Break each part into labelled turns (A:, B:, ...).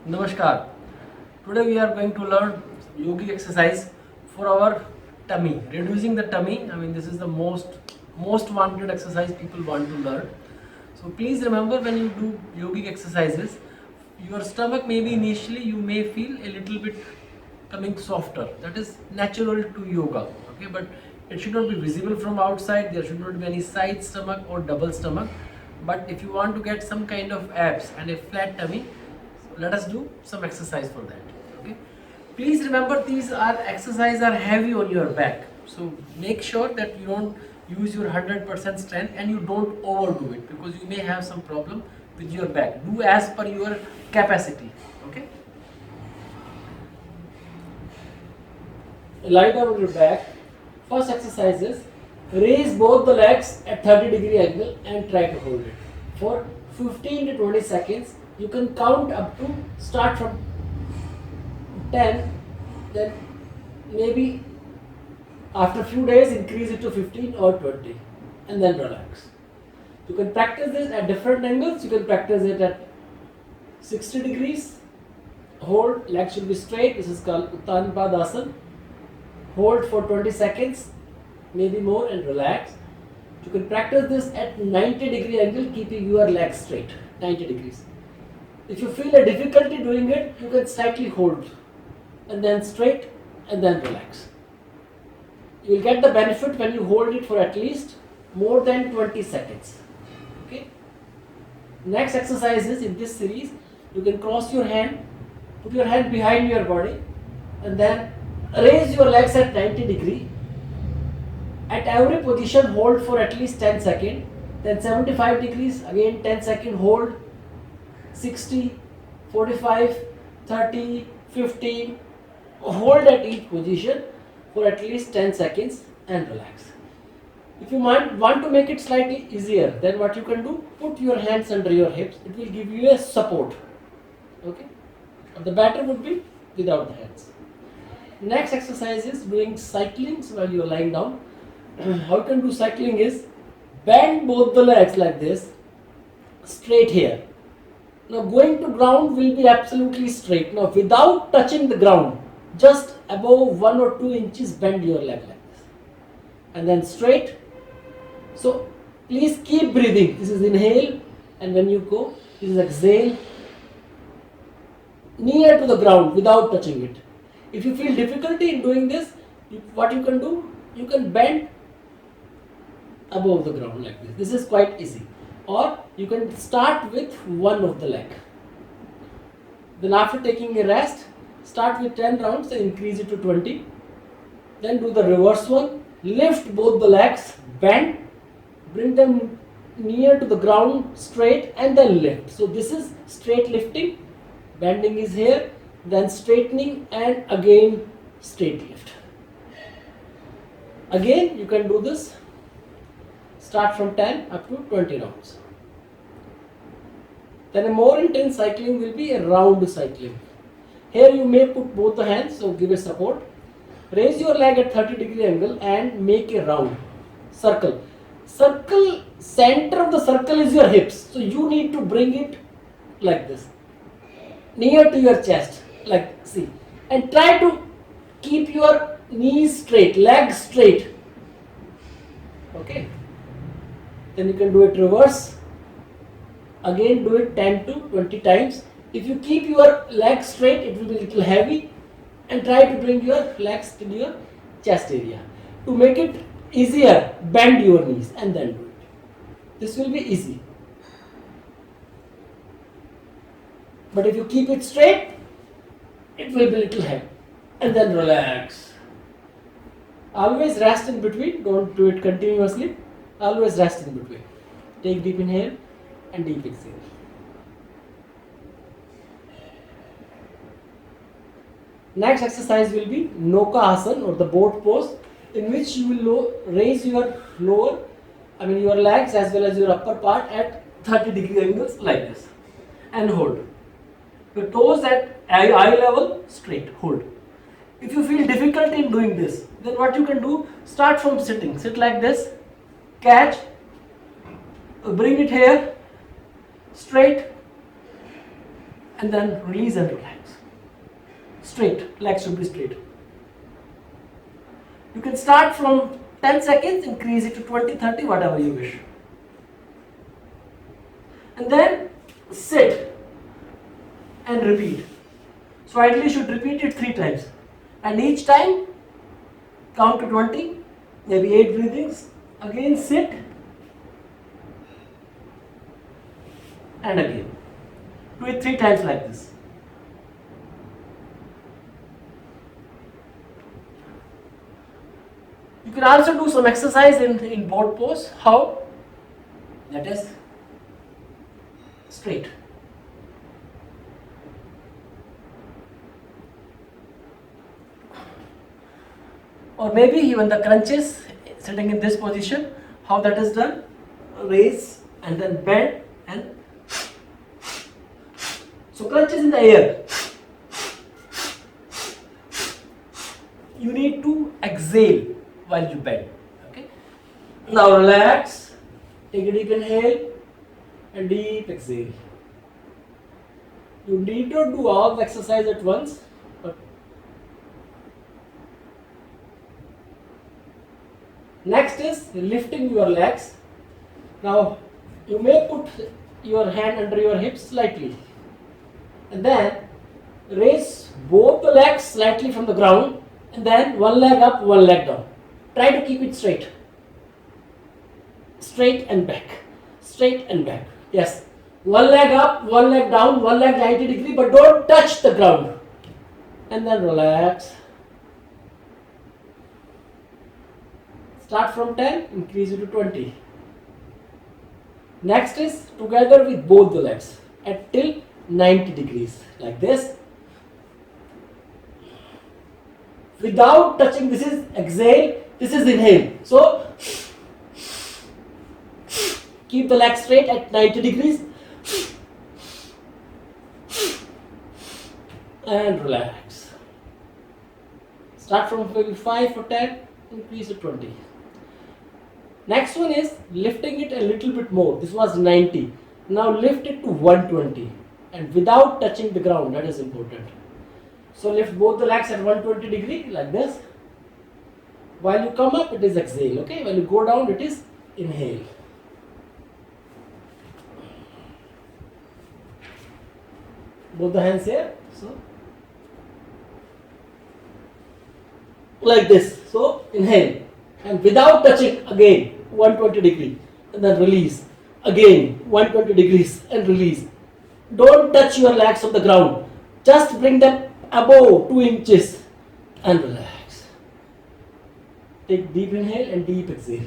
A: Namaskar. Today we are going to learn yogic exercise for our tummy, reducing the tummy. I mean, this is the most wanted exercise people want to learn. So please remember, when you do yogic exercises, your stomach maybe initially you may feel a little bit coming softer. That is natural to yoga. Okay, but it should not be visible from outside. There should not be any side stomach or double stomach. But if you want to get some kind of abs and a flat tummy, let us do some exercise for that. Okay, please remember, these are exercises are heavy on your back, so make sure that you don't use your 100% strength and you don't overdo it, because you may have some problem with your back. Do as per your capacity. Okay, lie down on your back. First exercise is raise both the legs at 30-degree angle and try to hold it for 15 to 20 seconds. You can count up to, start from 10, then maybe after a few days increase it to 15 or 20, and then relax. You can practice this at different angles. You can practice it at 60 degrees. Hold, legs should be straight. This is called Uttan Padasana. Hold for 20 seconds, maybe more, and relax. You can practice this at 90-degree angle, keeping your legs straight, 90 degrees. If you feel a difficulty doing it, you can slightly hold and then straight and then relax. You will get the benefit when you hold it for at least more than 20 seconds. Okay. Next exercise is, in this series, you can cross your hand, put your hand behind your body, and then raise your legs at 90 degree. At every position, hold for at least 10 seconds. Then 75 degrees, again 10 seconds, hold. 60, 45, 30, 15. Hold at each position for at least 10 seconds and relax. If you want to make it slightly easier, then what you can do, put your hands under your hips. It will give you a support. Okay. The better would be without the hands. Next exercise is doing cycling while you are lying down. How you can do cycling is, bend both the legs like this, straight here. Now going to ground will be absolutely straight. Now without touching the ground, just above 1 or 2 inches bend your leg like this. And then straight. So please keep breathing. This is inhale, and when you go, this is exhale. Near to the ground without touching it. If you feel difficulty in doing this, what you can do, you can bend above the ground like this. This is quite easy. Or you can start with one of the leg. Then after taking a rest, start with 10 rounds and increase it to 20. Then do the reverse one. Lift both the legs, bend, bring them near to the ground straight, and then lift. So this is straight lifting. Bending is here, then straightening, and again straight lift. Again you can do this. Start from 10 up to 20 rounds. Then a more intense cycling will be a round cycling. Here you may put both the hands, so give a support. Raise your leg at 30-degree angle and make a round circle. Circle, center of the circle is your hips, so you need to bring it like this, near to your chest, like, see, and try to keep your knees straight, legs straight. Okay. Then you can do it reverse. Again do it 10 to 20 times. If you keep your legs straight, it will be a little heavy, and try to bring your legs to your chest area. To make it easier, bend your knees and then do it. This will be easy. But if you keep it straight, it will be a little heavy. And then relax. Always rest in between. Don't do it continuously. Always rest in between. Take deep inhale and deep exhale. Next exercise will be Noka Asana, or the boat pose, in which you will raise your your legs as well as your upper part at 30-degree angles like this, and hold. Your toes at eye level, straight, hold. If you feel difficulty in doing this, then what you can do, start from sitting. Sit like this, catch, bring it here, straight, and then release and relax. Straight, legs should be straight. You can start from 10 seconds, increase it to 20, 30, whatever you wish. And then sit and repeat. So ideally you should repeat it 3 times. And each time count to 20, maybe 8 breathings. Again sit and again. Do it 3 times like this. You can also do some exercise in boat pose. How? That is straight. Or maybe even the crunches, sitting in this position. How that is done? Raise and then bend and so crunches in the air. You need to exhale while you bend. Okay. Now relax. Take a deep inhale and deep exhale. You need not do all the exercise at once. But next is lifting your legs. Now you may put your hand under your hips slightly and then raise both the legs slightly from the ground and then one leg up, one leg down. Try to keep it straight. Straight and back. Straight and back. Yes. One leg up, one leg down, one leg 90 degree, but don't touch the ground. And then relax. Start from 10, increase it to 20. Next is together with both the legs at till 90 degrees like this. Without touching, this is exhale, this is inhale. So keep the legs straight at 90 degrees and relax. Start from maybe 5 or 10, increase to 20. Next one is lifting it a little bit more. This was 90. Now lift it to 120 and without touching the ground. That is important. So lift both the legs at 120 degree like this. While you come up, it is exhale. Okay. When you go down, it is inhale. Both the hands here. So like this. So inhale and without touching again 120 degree and then release again 120 degrees and release. Don't touch your legs on the ground. Just bring them above 2 inches and relax. Take deep inhale and deep exhale.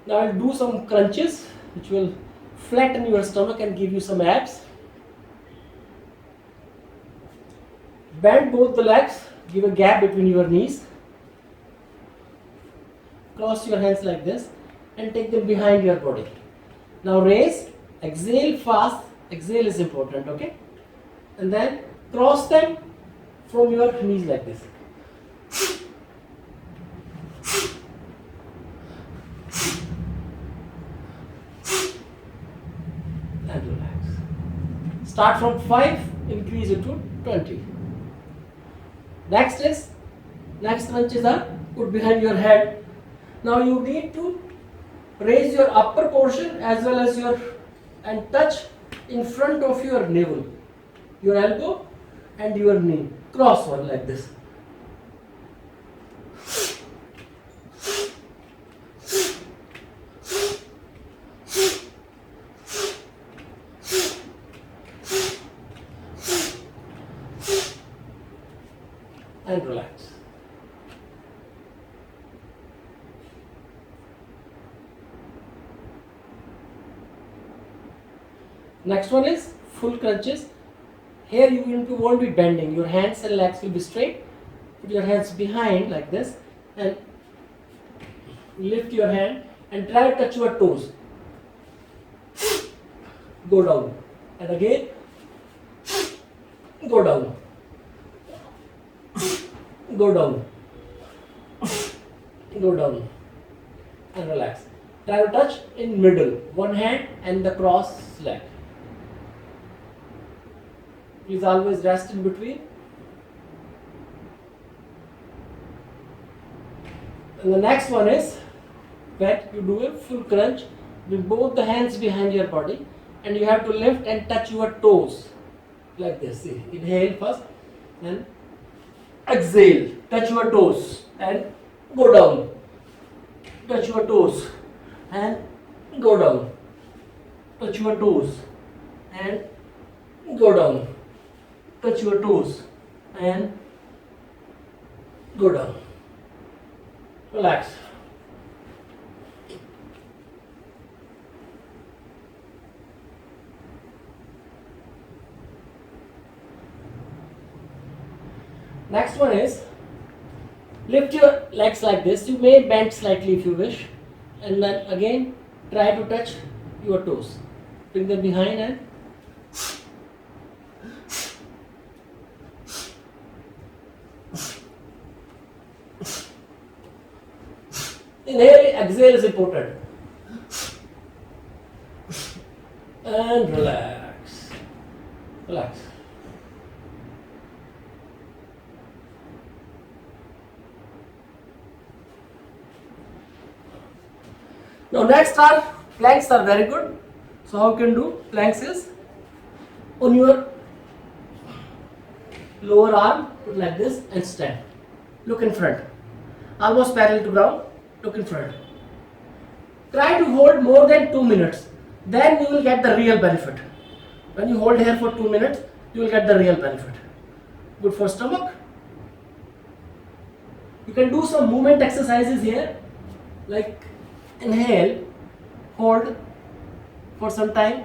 A: Now I'll do some crunches which will flatten your stomach and give you some abs. Bend both the legs, give a gap between your knees. Cross your hands like this and take them behind your body. Now raise, exhale fast, exhale is important, okay? And then cross them from your knees like this. And relax. Start from 5, increase it to 20. Next crunches are put behind your head. Now you need to raise your upper portion as well as and touch in front of your navel, your elbow and your knee. Cross one like this. And relax. Next one is full crunches. Here you won't be bending. Your hands and legs will be straight. Put your hands behind like this and lift your hand and try to touch your toes. Go down and again go down. Go down. Go down. and relax. Try to touch in middle, one hand and the cross leg. Please always rest in between. And the next one is when you do a full crunch with both the hands behind your body, and you have to lift and touch your toes like this. See, inhale first and exhale. Touch your toes and go down. Touch your toes and go down. Touch your toes and go down. Touch your toes and go down. Relax. Next one is lift your legs like this. You may bend slightly if you wish, and then again try to touch your toes. Bring them behind and inhale, exhale is important. And relax. Relax. Now next are planks are very good. So how you can do planks is on your lower arm, put like this and stand. Look in front. Almost parallel to ground. Look in front. Try to hold more than 2 minutes. Then you will get the real benefit. When you hold here for 2 minutes, you will get the real benefit. Good for stomach. You can do some movement exercises here, like inhale, hold for some time,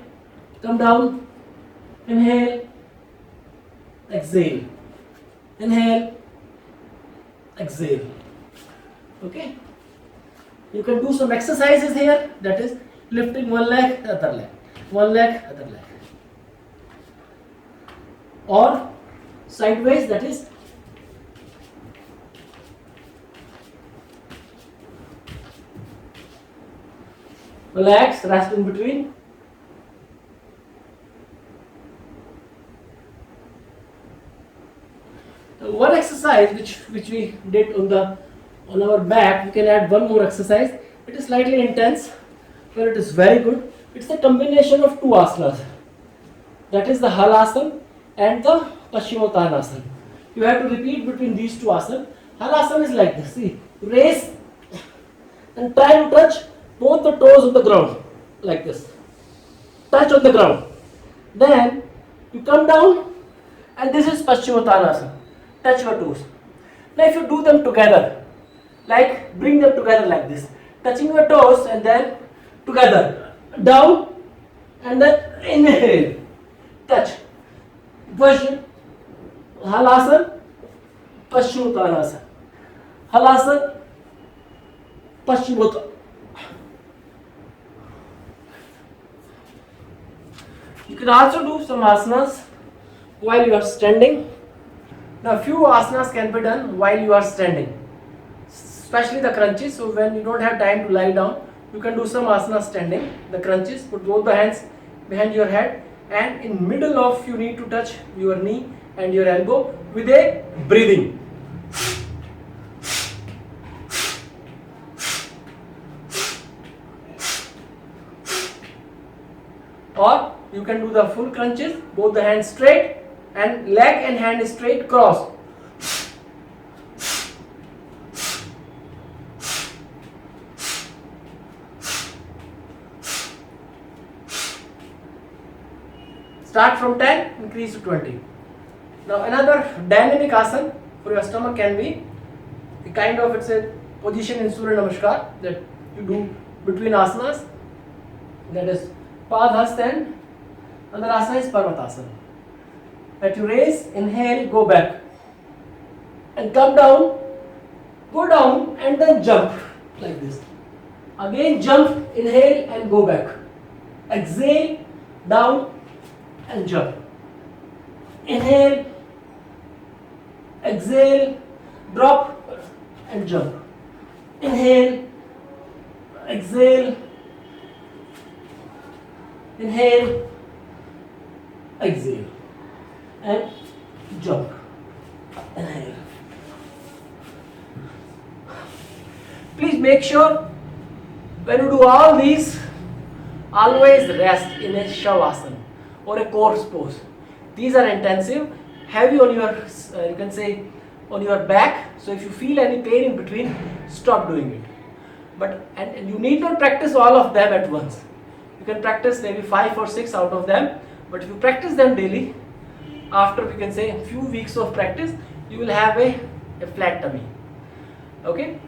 A: come down, inhale, exhale, inhale, exhale. Okay. You can do some exercises here, that is lifting one leg, other leg, one leg, other leg, or sideways, that is relax, rest in between. One exercise which we did on our back, we can add one more exercise. It is slightly intense, but it is very good. It's a combination of two asanas. That is the Halasana and the Paschimottanasana. You have to repeat between these two asanas. Halasana is like this. See, raise and try to touch both the toes on the ground like this. Touch on the ground. Then you come down, and this is Paschimottanasana. Touch your toes. Now if you do them together, like bring them together like this, touching your toes and then together, down and then inhale, touch, Paschim, Halasana, Paschimottanasana, Halasana, Paschimottanasana. You can also do some asanas while you are standing. Now few asanas can be done while you are standing, especially the crunches. So when you don't have time to lie down, you can do some asanas standing. The crunches, put both the hands behind your head, and in middle of you need to touch your knee and your elbow with a breathing. Or you can do the full crunches, both the hands straight and leg and hand straight, cross. Start from 10, increase to 20. Now another dynamic asana for your stomach can be a kind of, it's a position in Surya Namaskar that you do between asanas. That is Padhasta, and another asana is Parvatasana. That you raise, inhale, go back, and come down, go down, and then jump like this. Again jump, inhale, and go back. Exhale, down, and jump. Inhale, exhale, drop, and jump. Inhale, exhale, inhale, exhale, and jump, inhale. Please make sure when you do all these, always rest in a shavasana or a corpse pose. These are intensive, heavy on your, you can say, on your back. So if you feel any pain in between, stop doing it. But and you need not practice all of them at once. You can practice maybe 5 or 6 out of them. But if you practice them daily, after we can say a few weeks of practice, you will have a flat tummy. Okay.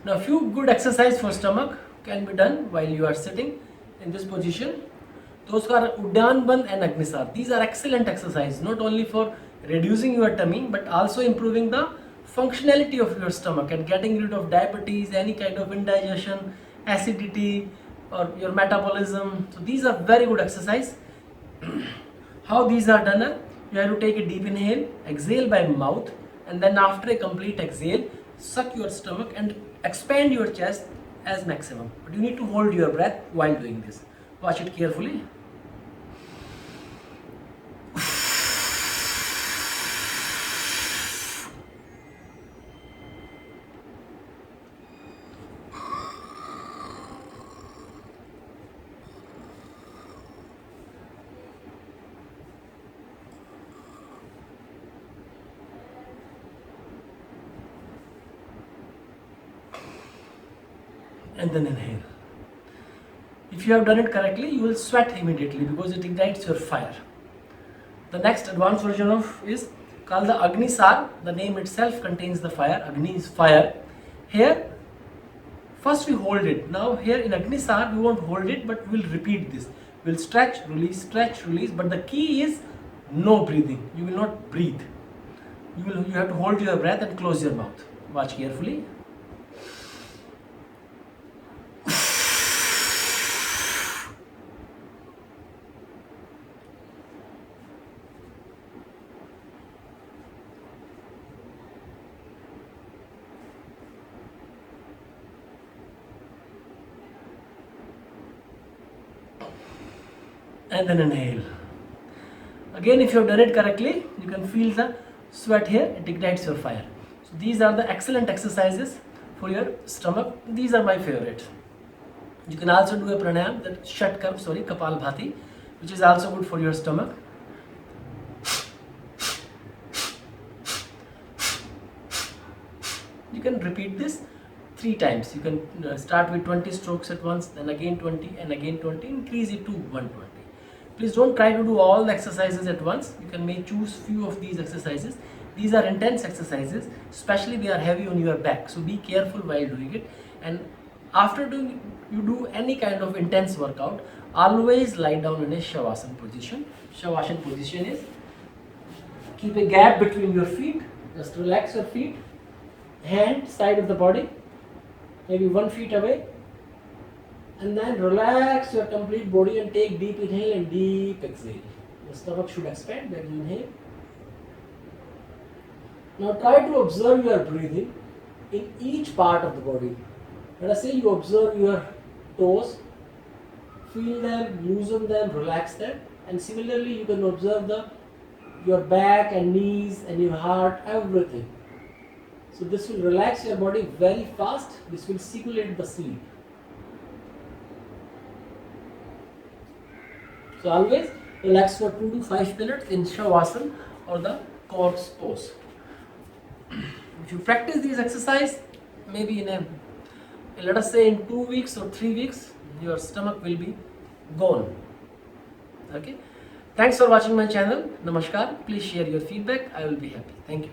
A: Now, a few good exercise for stomach can be done while you are sitting in this position. Those are Uddan Bandh and Agnisar. These are excellent exercises, not only for reducing your tummy, but also improving the functionality of your stomach and getting rid of diabetes, any kind of indigestion, acidity, or your metabolism. So these are very good exercise. How these are done? You have to take a deep inhale, exhale by mouth, and then after a complete exhale, suck your stomach and expand your chest as maximum. But you need to hold your breath while doing this. Watch it carefully. And then inhale. If you have done it correctly, you will sweat immediately because it ignites your fire. The next advanced version of is called the Agnisar. The name itself contains the fire. Agni is fire. Here, first we hold it. Now here in Agnisar, we won't hold it, but we'll repeat this. We'll stretch, release, but the key is no breathing. You will not breathe. You have to hold your breath and close your mouth. Watch carefully. And then inhale. Again, if you have done it correctly, you can feel the sweat here, it ignites your fire. So these are the excellent exercises for your stomach. These are my favorite. You can also do a pranayam, that Kapalbhati, which is also good for your stomach. You can repeat this 3 times. You can start with 20 strokes at once, then again 20 and again 20, increase it to 120. Please don't try to do all the exercises at once. You may choose few of these exercises. These are intense exercises, especially they are heavy on your back. So be careful while doing it. And after you do any kind of intense workout, always lie down in a Shavasana position. Shavasana position is keep a gap between your feet. Just relax your feet. Hand side of the body, maybe 1 foot away. And then relax your complete body and take deep inhale and deep exhale. The stomach should expand when you inhale. Now try to observe your breathing in each part of the body. Let us say you observe your toes, feel them, loosen them, relax them. And similarly you can observe your back and knees and your heart, everything. So this will relax your body very fast. This will simulate the sleep. So always relax for 2 to 5 minutes in Shavasana or the corpse pose. If you practice these exercises, maybe let us say in 2 weeks or 3 weeks, your stomach will be gone. Okay. Thanks for watching my channel. Namaskar. Please share your feedback. I will be happy. Thank you.